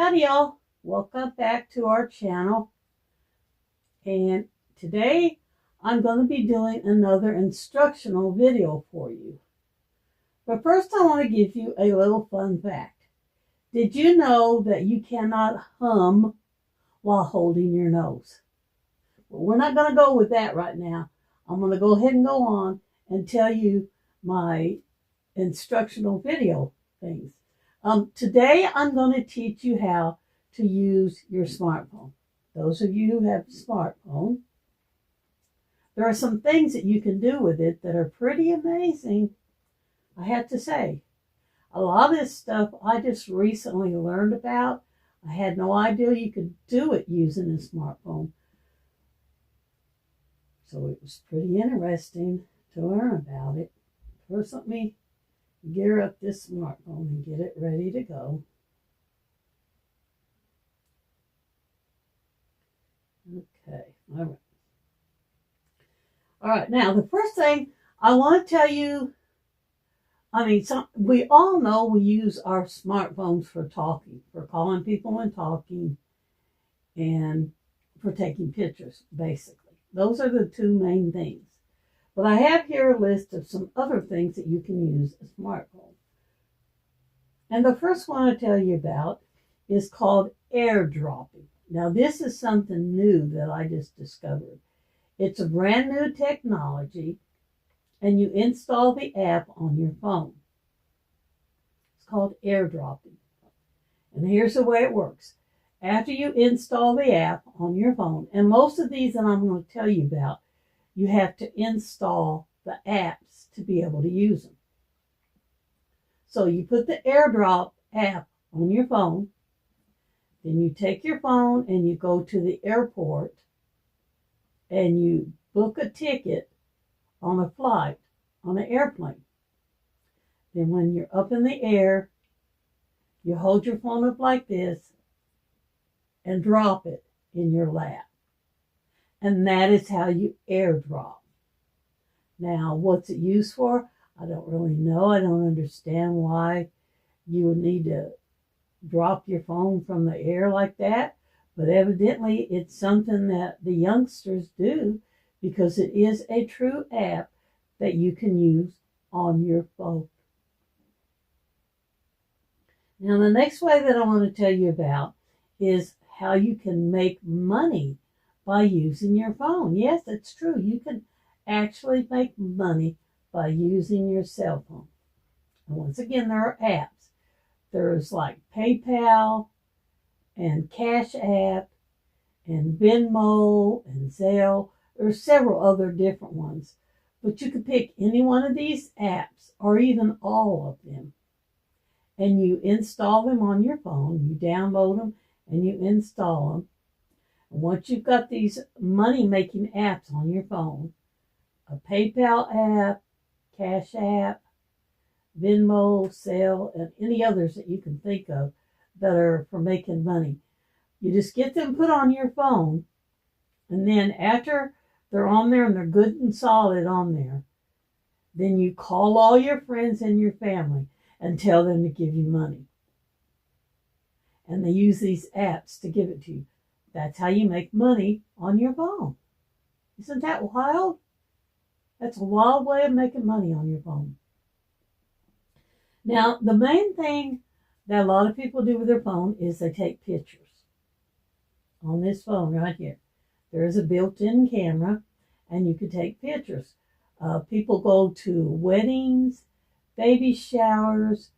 Howdy y'all, welcome back to our channel, and today I'm going to be doing another instructional video for you. But first I want to give you a little fun fact. Did you know that you cannot hum while holding your nose? Well, we're not going to go with that right now. I'm going to go ahead and go on and tell you my instructional video things. Today I'm going to teach you how to use your smartphone. Those of you who have a smartphone, there are some things that you can do with it that are pretty amazing, I have to say. A lot of this stuff I just recently learned about. I had no idea you could do it using a smartphone. So it was pretty interesting to learn about it. First, let me gear up this smartphone and get it ready to go. Okay, all right. Now, the first thing I want to tell you, we all know we use our smartphones for talking, for calling people and talking, and for taking pictures, basically. Those are the two main things. But I have here a list of some other things that you can use a smartphone. And the first one I'll tell you about is called airdropping. Now, this is something new that I just discovered. It's a brand new technology, and you install the app on your phone. It's called airdropping. And here's the way it works. After you install the app on your phone, and most of these that I'm going to tell you about, you have to install the apps to be able to use them. So you put the AirDrop app on your phone, then you take your phone and you go to the airport and you book a ticket on a flight, on an airplane. Then when you're up in the air, you hold your phone up like this and drop it in your lap. And that is how you airdrop. Now, what's it used for? I don't really know. I don't understand why you would need to drop your phone from the air like that. But evidently, it's something that the youngsters do because it is a true app that you can use on your phone. Now, the next way that I want to tell you about is how you can make money by using your phone. Yes, it's true. You can actually make money by using your cell phone. And once again, there are apps. There's like PayPal and Cash App and Venmo and Zelle. There's several other different ones. But you can pick any one of these apps or even all of them. And you install them on your phone. You download them and you install them. And once you've got these money-making apps on your phone, a PayPal app, Cash App, Venmo, Zelle, and any others that you can think of that are for making money, you just get them put on your phone, and then after they're on there and they're good and solid on there, then you call all your friends and your family and tell them to give you money. And they use these apps to give it to you. That's how you make money on your phone. Isn't that wild? That's a wild way of making money on your phone. Now, the main thing that a lot of people do with their phone is they take pictures. On this phone right here, there is a built-in camera, and you can take pictures. People go to weddings, baby showers,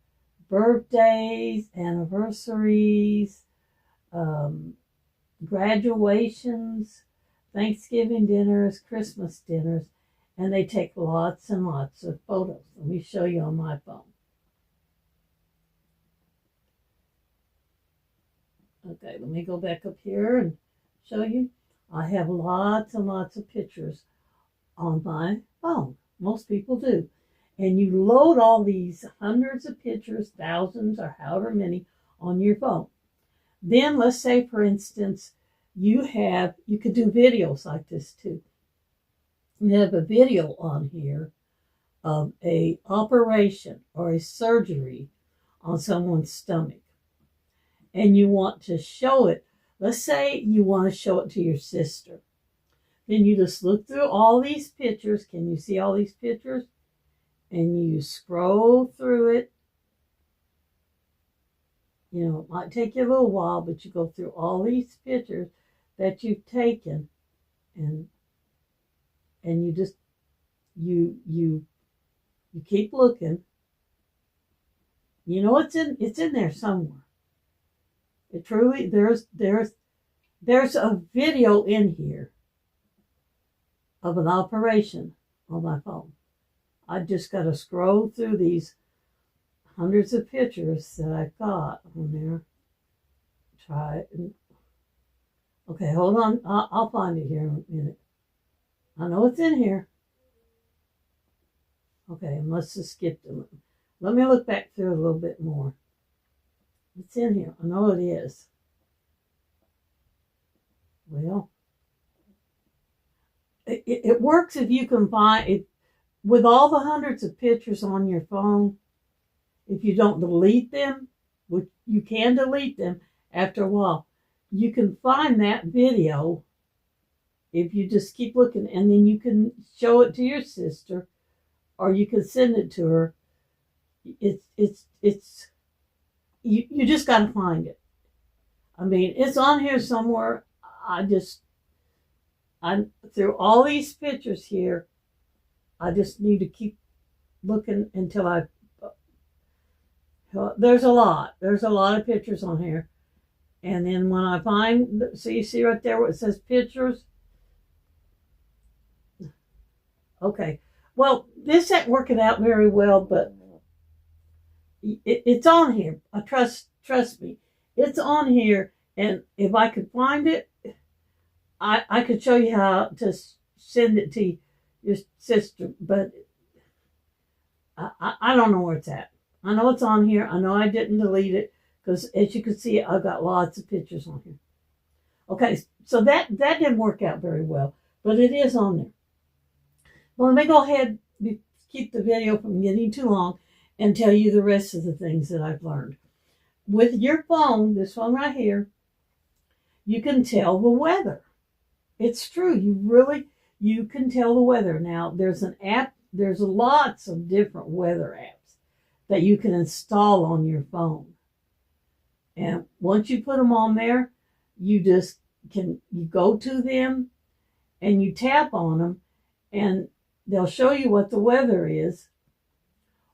birthdays, anniversaries, graduations, Thanksgiving dinners, Christmas dinners, and they take lots and lots of photos. Let me show you on my phone. Okay, let me go back up here and show you. I have lots and lots of pictures on my phone. Most people do. And you load all these hundreds of pictures, thousands, or however many on your phone. Then let's say, for instance, you could do videos like this too. You have a video on here of a operation or a surgery on someone's stomach. and you want to show it. Let's say you want to show it to your sister. Then you just look through all these pictures. Can you see all these pictures? And you scroll through it. You know, it might take you a little while, but you go through all these pictures that you've taken, and you just you keep looking. You know it's in there somewhere. It truly there's a video in here of an operation on my phone. I just got to scroll through these hundreds of pictures that I've got on there. Try it. Okay, hold on. I'll find it here in a minute. I know it's in here. Okay, and let's just skip them. Let me look back through a little bit more. It's in here. I know it is. Well, it works if you can find it. With all the hundreds of pictures on your phone, if you don't delete them, which you can delete them after a while, you can find that video if you just keep looking, and then you can show it to your sister, or you can send it to her. You just got to find it. I mean, it's on here somewhere. I'm through all these pictures here. I just need to keep looking until there's a lot of pictures on here. And then when I find, so you see right there where it says pictures. Okay. Well, this ain't working out very well, but it's on here. Trust me. It's on here. And if I could find it, I could show you how to send it to your sister, but I don't know where it's at. I know it's on here. I know I didn't delete it because, as you can see, I've got lots of pictures on here. Okay, so that didn't work out very well, but it is on there. Well, let me go ahead, keep the video from getting too long, and tell you the rest of the things that I've learned. With your phone, this one right here, you can tell the weather. It's true. You can tell the weather. Now, there's an app. There's lots of different weather apps that you can install on your phone. And once you put them on there, you go to them and you tap on them and they'll show you what the weather is.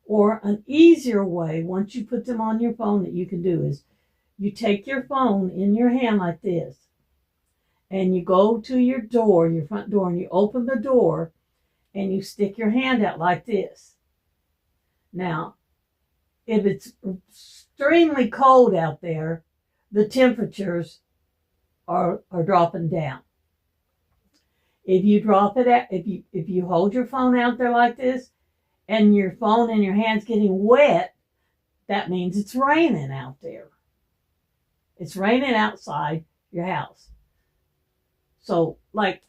Or an easier way, once you put them on your phone, that you can do is you take your phone in your hand like this, and you go to your door, your front door, and you open the door, and you stick your hand out like this. Now, if it's extremely cold out there, the temperatures are dropping down. If you drop it out, if you hold your phone out there like this, and your phone in your hand's getting wet, that means it's raining out there. It's raining outside your house. So, like,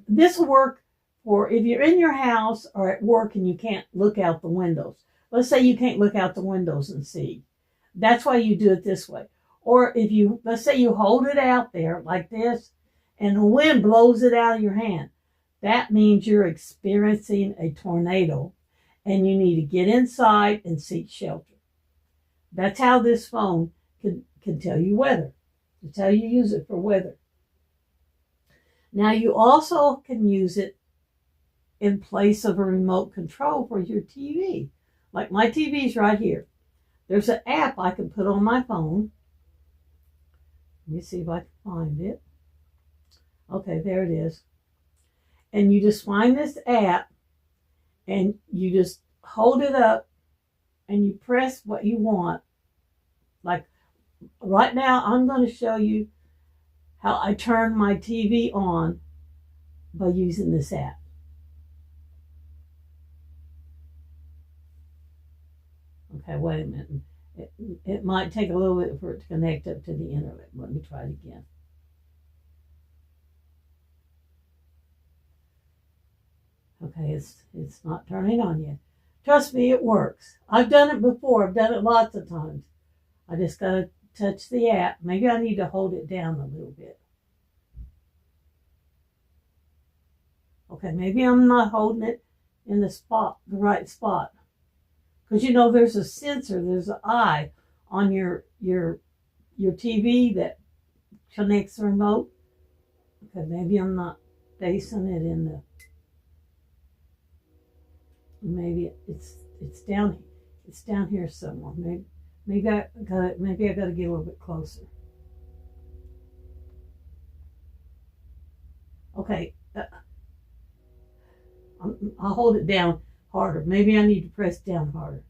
this will work for if you're in your house or at work and you can't look out the windows. Let's say you can't look out the windows and see. That's why you do it this way. Or let's say you hold it out there like this and the wind blows it out of your hand. That means you're experiencing a tornado and you need to get inside and seek shelter. That's how this phone can tell you weather. That's how you use it for weather. Now, you also can use it in place of a remote control for your TV. Like my TV's right here. There's an app I can put on my phone. Let me see if I can find it. Okay, there it is. And you just find this app and you just hold it up and you press what you want. Like right now, I'm going to show you how I turn my TV on by using this app. Okay, wait a minute. It might take a little bit for it to connect up to the internet. Let me try it again. Okay, it's not turning on yet. Trust me, it works. I've done it before. I've done it lots of times. I just got to touch the app. Maybe I need to hold it down a little bit. Okay, maybe I'm not holding it in the right spot. Because you know there's a sensor, there's an eye on your TV that connects the remote. Okay, maybe I'm not facing it in the. Maybe it's down here somewhere. Maybe I got to get a little bit closer. Okay, I'll hold it down harder. Maybe I need to press down harder.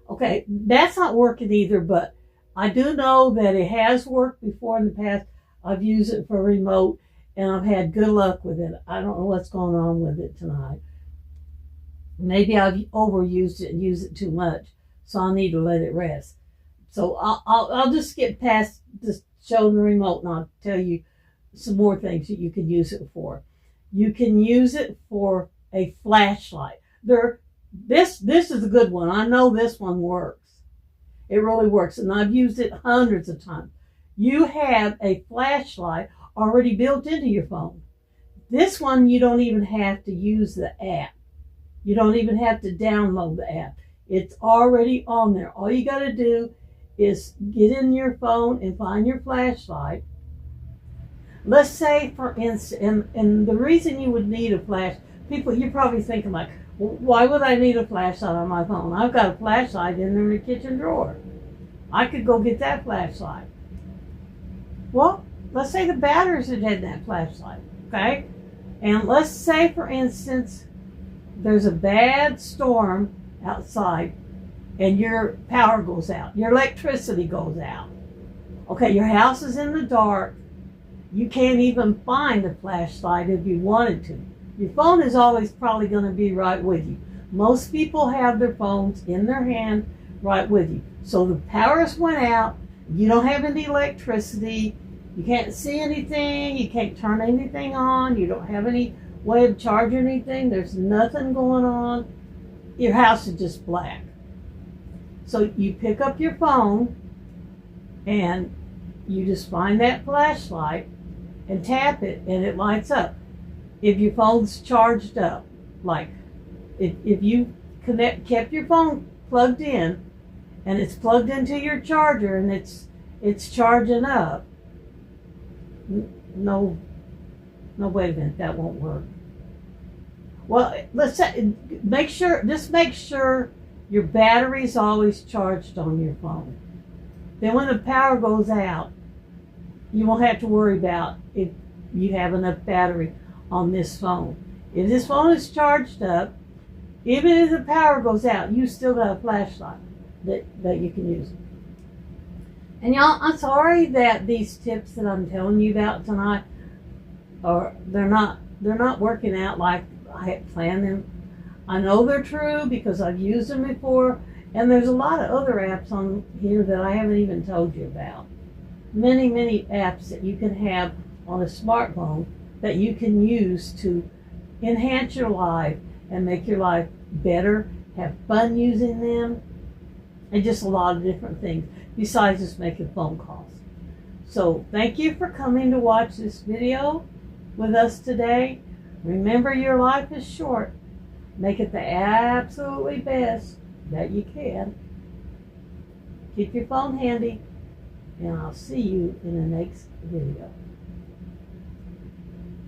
Okay, that's not working either, but I do know that it has worked before in the past. I've used it for a remote and I've had good luck with it. I don't know what's going on with it tonight. Maybe I've overused it and used it too much, so I need to let it rest. So I'll just skip past just showing the remote and I'll tell you some more things that you can use it for. You can use it for a flashlight. This is a good one. I know this one works. It really works, and I've used it hundreds of times. You have a flashlight already built into your phone. This one, you don't even have to use the app. You don't even have to download the app. It's already on there. All you got to do is get in your phone and find your flashlight. Let's say, for instance, and the reason you would need a flash, you're probably thinking like, well, why would I need a flashlight on my phone? I've got a flashlight in the kitchen drawer. I could go get that flashlight. Well, let's say the batteries are dead in that flashlight, okay? And let's say, for instance, there's a bad storm outside and your power goes out. Your electricity goes out. Okay, your house is in the dark. You can't even find a flashlight if you wanted to. Your phone is always probably going to be right with you. Most people have their phones in their hand right with you. So the powers went out. You don't have any electricity. You can't see anything. You can't turn anything on. You don't have any way of charging anything. There's nothing going on. Your house is just black. So you pick up your phone and you just find that flashlight and tap it and it lights up. If your phone's charged up, like if you kept your phone plugged in and it's plugged into your charger and it's charging up, no, wait a minute, that won't work. Well, let's say, make sure your battery's always charged on your phone. Then when the power goes out, you won't have to worry about if you have enough battery on this phone. If this phone is charged up, even if the power goes out, you still got a flashlight that you can use. And y'all, I'm sorry that these tips that I'm telling you about tonight they're not working out like I had planned them. I know they're true because I've used them before, and there's a lot of other apps on here that I haven't even told you about. Many apps that you can have on a smartphone that you can use to enhance your life and make your life better, have fun using them, and just a lot of different things besides just making phone calls. So thank you for coming to watch this video with us today. Remember, your life is short. Make it the absolutely best that you can. Keep your phone handy, and I'll see you in the next video.